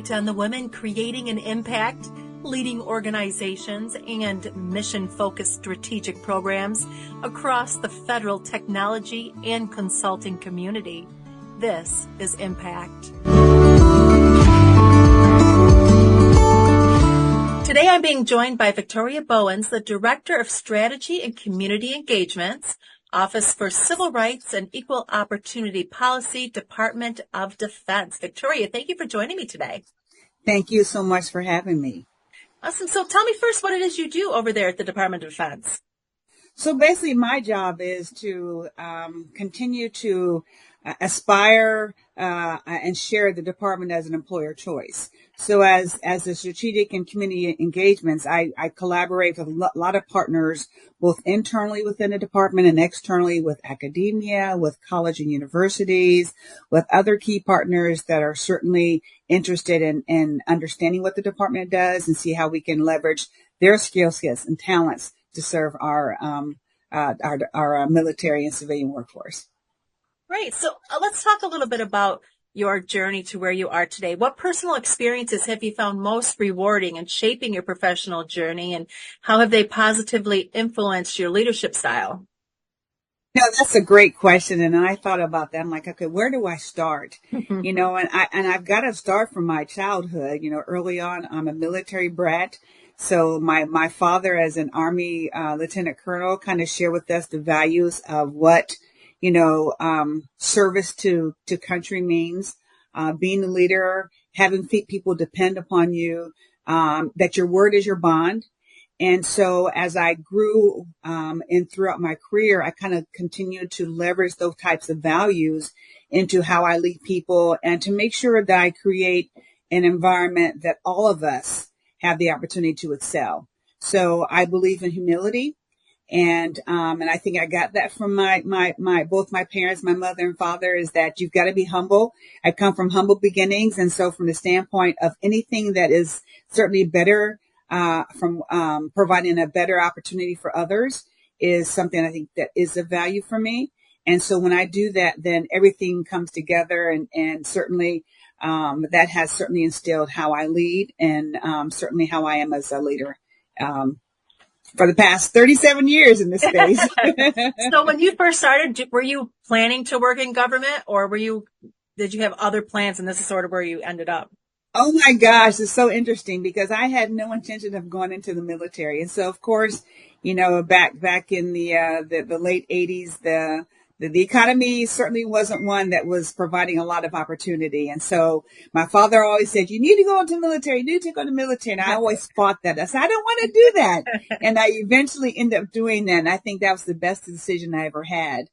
spotlight on the women creating an impact, leading organizations, and mission-focused strategic programs across the federal technology and consulting community. This is Impact. Today I'm being joined by Victoria Bowens, the Director of Strategy and Community Engagements, Office for Civil Rights and Equal Opportunity Policy, Department of Defense. Victoria, thank you for joining me today. Thank you so much for having me. Awesome. So tell me first what it is you do over there at the Department of Defense. So basically my job is to continue to aspire and share the department as an employer choice. So as the strategic and community engagements, I collaborate with a lot of partners, both internally within the department and externally with academia, with college and universities, with other key partners that are certainly interested in understanding what the department does and see how we can leverage their skill sets and talents to serve our military and civilian workforce. Right. So let's talk a little bit about your journey to where you are today. What personal experiences have you found most rewarding in shaping your professional journey, and how have they positively influenced your leadership style? No, that's a great question. And I thought about that. I'm like, okay, where do I start? And I've got to start from my childhood. Early on, I'm a military brat. So my father, as an Army lieutenant colonel, kind of shared with us the values of what service to country means, being a leader, having people depend upon you, that your word is your bond. And so as I grew and throughout my career, I kind of continued to leverage those types of values into how I lead people and to make sure that I create an environment that all of us have the opportunity to excel. So I believe in humility. And I think I got that from both my parents, my mother and father, is that you've got to be humble. I come from humble beginnings. And so from the standpoint of anything that is certainly better, from providing a better opportunity for others is something I think that is of value for me. And so when I do that, then everything comes together and certainly, that has certainly instilled how I lead and, certainly how I am as a leader. For the past 37 years in this space. So when you first started, were you planning to work in government, or did you have other plans and this is sort of where you ended up? Oh my gosh, it's so interesting because I had no intention of going into the military. And so of course, back in the late 80s, the economy certainly wasn't one that was providing a lot of opportunity. And so my father always said, you need to go into the military, you need to go to the military. And I always fought that. I said, I don't want to do that. And I eventually ended up doing that. And I think that was the best decision I ever had.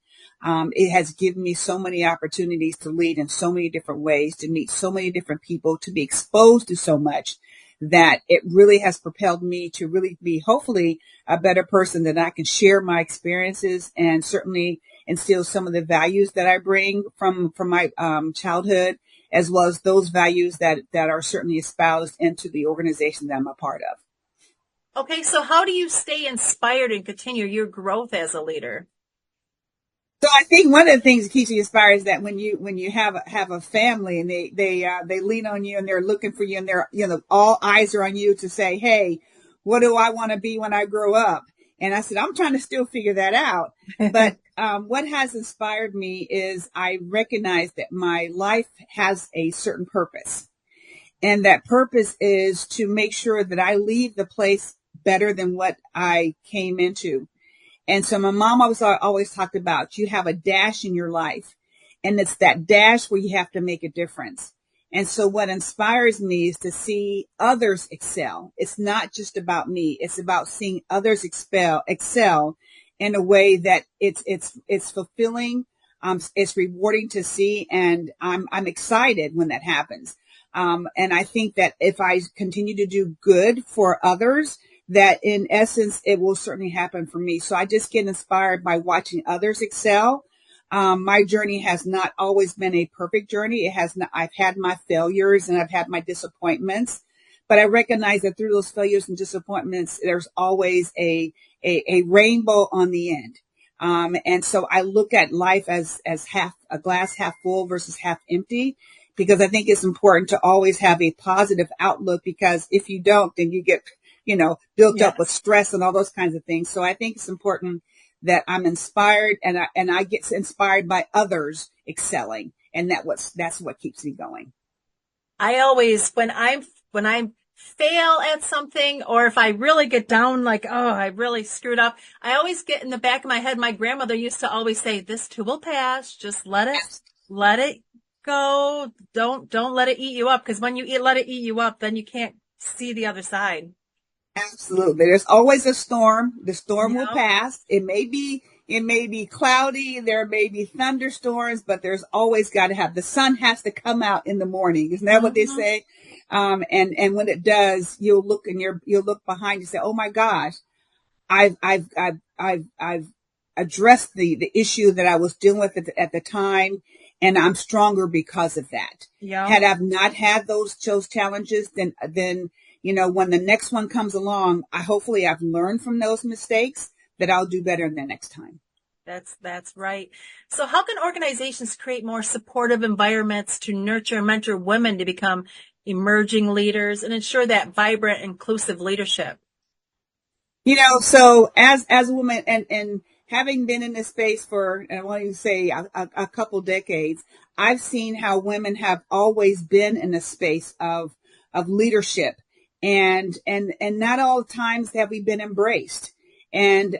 It has given me so many opportunities to lead in so many different ways, to meet so many different people, to be exposed to so much that it really has propelled me to really be hopefully a better person, that I can share my experiences and certainly instill some of the values that I bring from my childhood, as well as those values that are certainly espoused into the organization that I'm a part of. Okay, so how do you stay inspired and continue your growth as a leader? So I think one of the things that keeps you inspired is that when you have a family and they lean on you and they're looking for you and they're, all eyes are on you to say, hey, what do I want to be when I grow up? And I said, I'm trying to still figure that out. But what has inspired me is I recognize that my life has a certain purpose. And that purpose is to make sure that I leave the place better than what I came into. And so my mom always talked about, you have a dash in your life, and it's that dash where you have to make a difference. And so what inspires me is to see others excel. It's not just about me. It's about seeing others excel in a way that it's fulfilling. It's rewarding to see. And I'm excited when that happens. And I think that if I continue to do good for others, that in essence, it will certainly happen for me. So I just get inspired by watching others excel. My journey has not always been a perfect journey. It has not, I've had my failures and I've had my disappointments, but I recognize that through those failures and disappointments, there's always a rainbow on the end. And so I look at life as half a glass half full versus half empty, because I think it's important to always have a positive outlook, because if you don't, then you get, built up with Yes. stress and all those kinds of things. So I think it's important that I'm inspired, and I get inspired by others excelling. And that's what keeps me going. I always, when I fail at something, or if I really get down, like, oh, I really screwed up, I always get in the back of my head. My grandmother used to always say, this too will pass. Just let it go. Don't let it eat you up. Cause when let it eat you up, then you can't see the other side. Absolutely. There's always a storm. The storm will Yep. pass. It may be cloudy. There may be thunderstorms, but there's always got to have, the sun has to come out in the morning. Isn't that what they Hmm. say? And when it does, you'll look behind you and say, oh my gosh, I've addressed the issue that I was dealing with at the time, and I'm stronger because of that. Yep. Had I've not had those challenges, then when the next one comes along, hopefully I've learned from those mistakes, that I'll do better the next time. That's right. So how can organizations create more supportive environments to nurture and mentor women to become emerging leaders and ensure that vibrant, inclusive leadership? So as a woman, and having been in this space for, I want to say a couple decades, I've seen how women have always been in a space of leadership, and not all times have we been embraced. And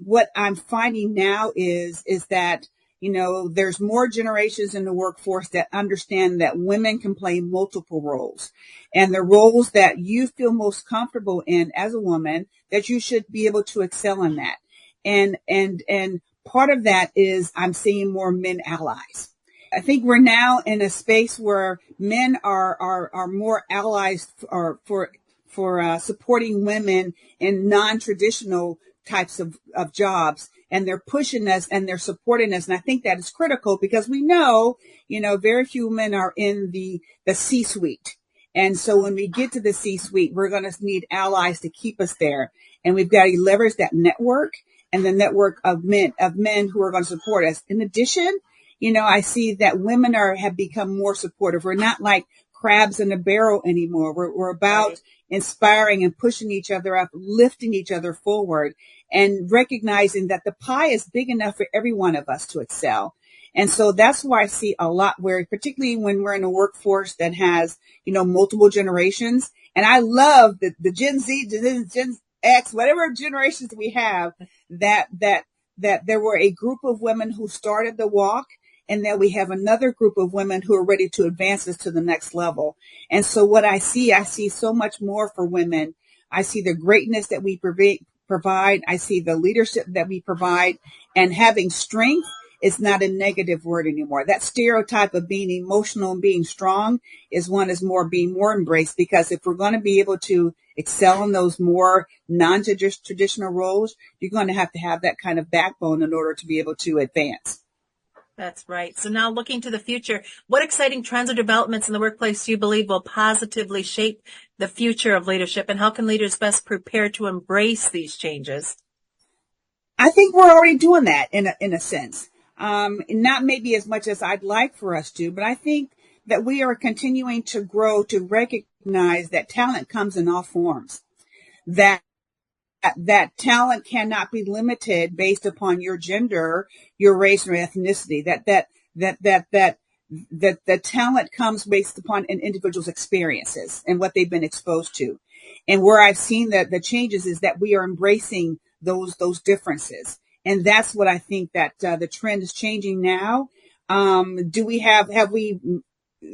what I'm finding now is that there's more generations in the workforce that understand that women can play multiple roles, and the roles that you feel most comfortable in as a woman, that you should be able to excel in that. And part of that is I'm seeing more men allies. I think we're now in a space where men are more allies for supporting women in non-traditional types of jobs, and they're pushing us and they're supporting us. And I think that is critical, because we know, very few men are in the C-suite. And so when we get to the C-suite, we're going to need allies to keep us there. And we've got to leverage that network, and the network of men who are going to support us. In addition, I see that women have become more supportive. We're not like crabs in a barrel anymore. We're Right. about inspiring and pushing each other up, lifting each other forward, and recognizing that the pie is big enough for every one of us to excel. And so that's why I see a lot where, particularly when we're in a workforce that has, multiple generations. And I love the Gen Z, Gen X, whatever generations we have, that there were a group of women who started the walk, and that we have another group of women who are ready to advance us to the next level. And so what I see so much more for women. I see the greatness that we provide. I see the leadership that we provide, and having strength is not a negative word anymore. That stereotype of being emotional and being strong being more embraced, because if we're going to be able to excel in those more non-traditional roles, you're going to have that kind of backbone in order to be able to advance. That's right. So now looking to the future, what exciting trends or developments in the workplace do you believe will positively shape the future of leadership, and how can leaders best prepare to embrace these changes? I think we're already doing that in a sense. Not maybe as much as I'd like for us to, but I think that we are continuing to grow, to recognize that talent comes in all forms. That that talent cannot be limited based upon your gender, your race, or ethnicity. That the talent comes based upon an individual's experiences and what they've been exposed to. And where I've seen the changes is that we are embracing those differences. And that's what I think that the trend is changing now. Do we have we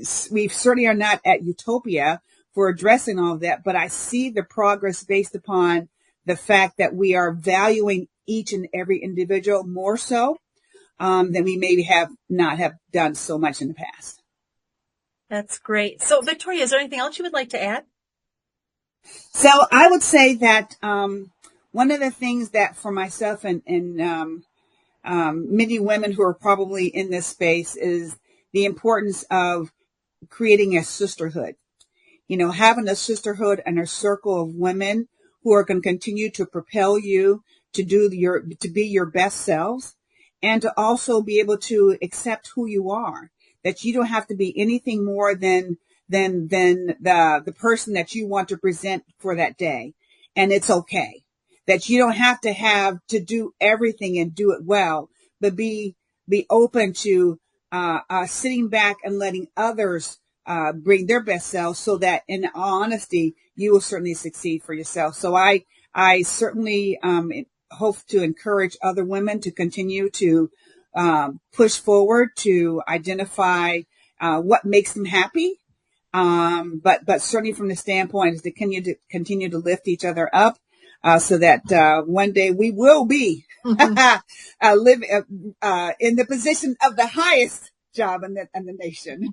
certainly are not at utopia for addressing all of that, but I see the progress based upon the fact that we are valuing each and every individual more so than we maybe have not have done so much in the past. That's great. So Victoria, is there anything else you would like to add? So I would say that one of the things that for myself and many women who are probably in this space is the importance of creating a sisterhood. Having a sisterhood and a circle of women who are going to continue to propel you to be your best selves, and to also be able to accept who you are. that you don't have to be anything more than the person that you want to present for that day. And it's okay that you don't have to do everything and do it well, but be open to sitting back and letting others bring their best selves, so that in all honesty, you will certainly succeed for yourself. So I certainly hope to encourage other women to continue to push forward, to identify what makes them happy. But certainly from the standpoint is to continue to lift each other up, so that one day we will be live in the position of the highest job in the nation.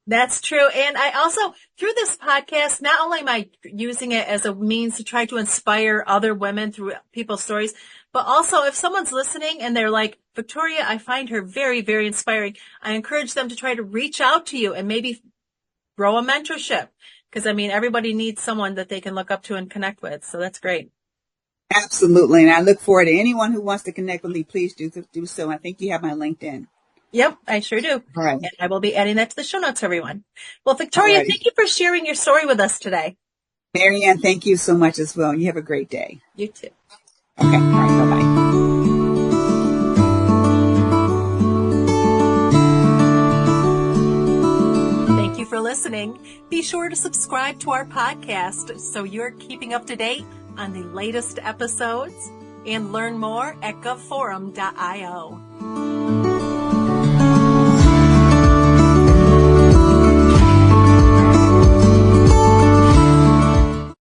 That's true. And I also, through this podcast, not only am I using it as a means to try to inspire other women through people's stories, but also if someone's listening and they're like, Victoria, I find her very, very inspiring, I encourage them to try to reach out to you and maybe grow a mentorship. Because, I mean, everybody needs someone that they can look up to and connect with. So that's great. Absolutely. And I look forward to anyone who wants to connect with me. Please do so. I think you have my LinkedIn. Yep, I sure do. All right. And I will be adding that to the show notes, everyone. Well, Victoria, thank you for sharing your story with us today. Marianne, thank you so much as well. You have a great day. You too. Okay. All right. Bye-bye. Thank you for listening. Be sure to subscribe to our podcast so you're keeping up to date on the latest episodes, and learn more at govforum.io.